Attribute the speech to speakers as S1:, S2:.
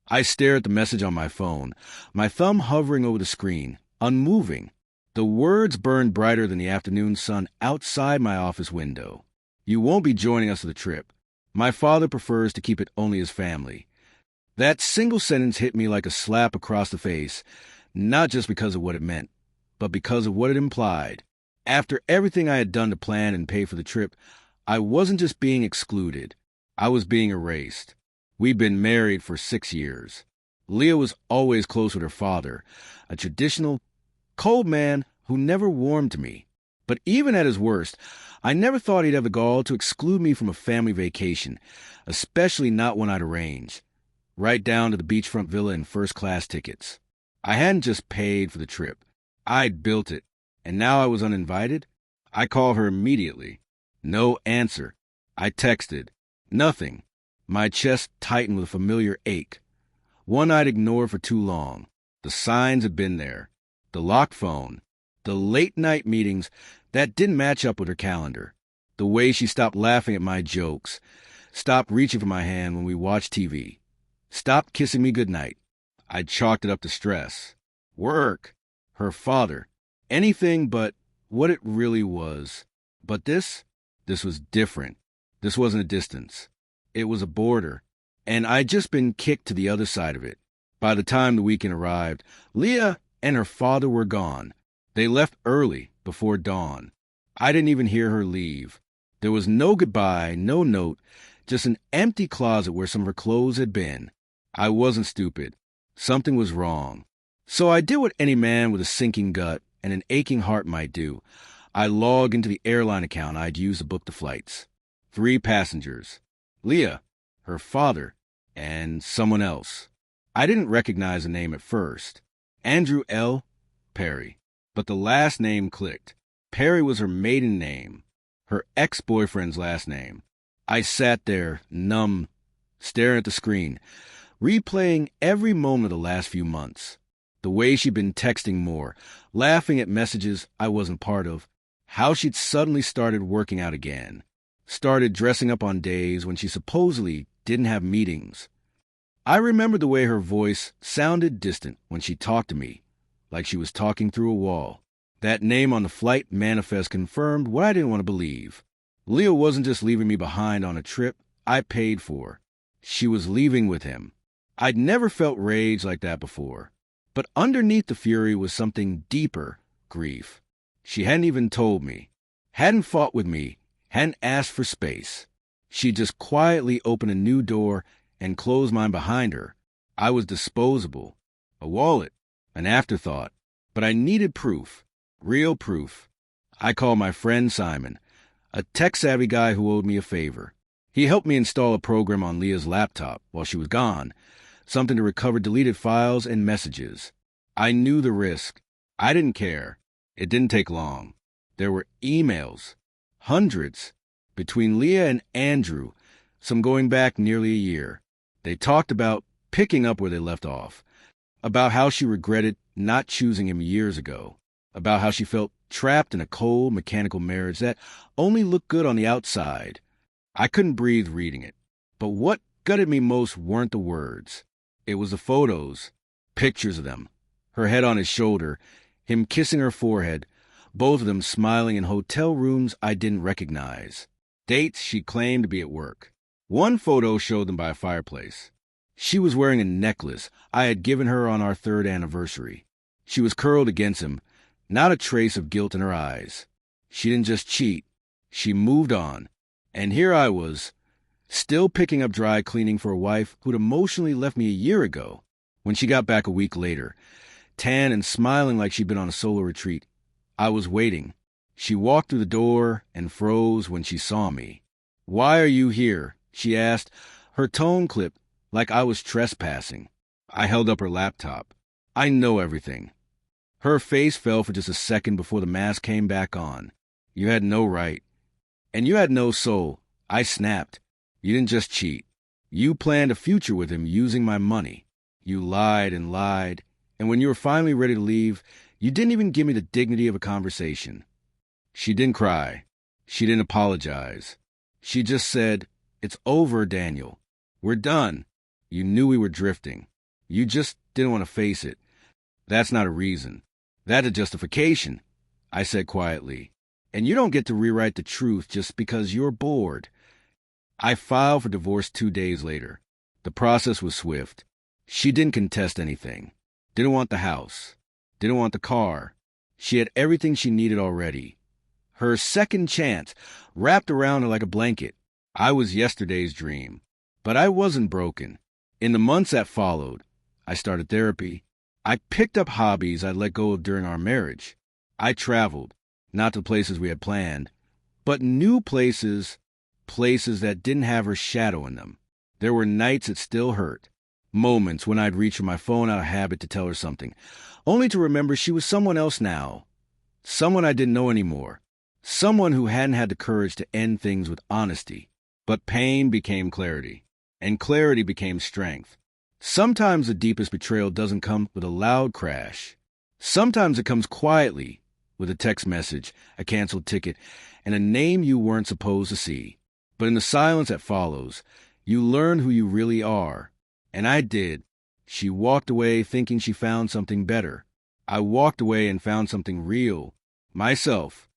S1: I stare at the message on my phone, my thumb hovering over the screen, unmoving. The words burned brighter than the afternoon sun outside my office window. You won't be joining us for the trip. My father prefers to keep it only as family. That single sentence hit me like a slap across the face, not just because of what it meant, but because of what it implied. After everything I had done to plan and pay for the trip, I wasn't just being excluded. I was being erased. We'd been married for 6 years. Leah was always close with her father, a traditional, cold man who never warmed to me. But even at his worst, I never thought he'd have the gall to exclude me from a family vacation, especially not one I'd arranged, right down to the beachfront villa and first-class tickets. I hadn't just paid for the trip. I'd built it, and now I was uninvited? I called her immediately. No answer. I texted. Nothing. My chest tightened with a familiar ache. One I'd ignored for too long. The signs had been there. The locked phone. The late-night meetings that didn't match up with her calendar. The way she stopped laughing at my jokes. Stopped reaching for my hand when we watched TV. Stopped kissing me goodnight. I'd chalked it up to stress. Work. Her father. Anything but what it really was. But this was different. This wasn't a distance. It was a border, and I'd just been kicked to the other side of it. By the time the weekend arrived, Leah and her father were gone. They left early, before dawn. I didn't even hear her leave. There was no goodbye, no note, just an empty closet where some of her clothes had been. I wasn't stupid. Something was wrong. So I did what any man with a sinking gut and an aching heart might do. I logged into the airline account I'd used to book the flights. 3 passengers. Leah, her father, and someone else. I didn't recognize the name at first. Andrew L. Perry. But the last name clicked. Perry was her maiden name, her ex-boyfriend's last name. I sat there, numb, staring at the screen, replaying every moment of the last few months. The way she'd been texting more, laughing at messages I wasn't part of, how she'd suddenly started working out again. Started dressing up on days when she supposedly didn't have meetings. I remembered the way her voice sounded distant when she talked to me, like she was talking through a wall. That name on the flight manifest confirmed what I didn't want to believe. Leah wasn't just leaving me behind on a trip I paid for. She was leaving with him. I'd never felt rage like that before. But underneath the fury was something deeper, grief. She hadn't even told me, hadn't fought with me, hadn't asked for space. She just quietly opened a new door and closed mine behind her. I was disposable, a wallet, an afterthought. But I needed proof, real proof. I called my friend Simon, a tech-savvy guy who owed me a favor. He helped me install a program on Leah's laptop while she was gone, something to recover deleted files and messages. I knew the risk. I didn't care. It didn't take long. There were emails. Hundreds. Between Leah and Andrew, some going back nearly a year. They talked about picking up where they left off. About how she regretted not choosing him years ago. About how she felt trapped in a cold, mechanical marriage that only looked good on the outside. I couldn't breathe reading it. But what gutted me most weren't the words. It was the photos. Pictures of them. Her head on his shoulder, him kissing her forehead, both of them smiling in hotel rooms I didn't recognize. Dates she claimed to be at work. One photo showed them by a fireplace. She was wearing a necklace I had given her on our 3rd anniversary. She was curled against him, not a trace of guilt in her eyes. She didn't just cheat. She moved on. And here I was, still picking up dry cleaning for a wife who'd emotionally left me a year ago. When she got back a week later, tan and smiling like she'd been on a solo retreat, I was waiting. She walked through the door and froze when she saw me. "Why are you here?" she asked, her tone clipped like I was trespassing. I held up her laptop. "I know everything." Her face fell for just a second before the mask came back on. "You had no right. And you had no soul." I snapped. "You didn't just cheat. You planned a future with him using my money. You lied and lied. And when you were finally ready to leave, you didn't even give me the dignity of a conversation." She didn't cry. She didn't apologize. She just said, "It's over, Daniel. We're done. You knew we were drifting." You just didn't want to face it. That's not a reason. That's a justification, I said quietly. And you don't get to rewrite the truth just because you're bored. I filed for divorce 2 days later. The process was swift. She didn't contest anything. Didn't want the house. Didn't want the car. She had everything she needed already. Her second chance wrapped around her like a blanket. I was yesterday's dream. But I wasn't broken. In the months that followed, I started therapy. I picked up hobbies I'd let go of during our marriage. I traveled, not to places we had planned, but new places that didn't have her shadow in them. There were nights that still hurt, moments when I'd reach for my phone out of habit to tell her something, only to remember she was someone else now, someone I didn't know anymore, someone who hadn't had the courage to end things with honesty. But pain became clarity, and clarity became strength. Sometimes the deepest betrayal doesn't come with a loud crash. Sometimes it comes quietly, with a text message, a canceled ticket, and a name you weren't supposed to see. But in the silence that follows, you learn who you really are. And I did. She walked away thinking she found something better. I walked away and found something real. Myself.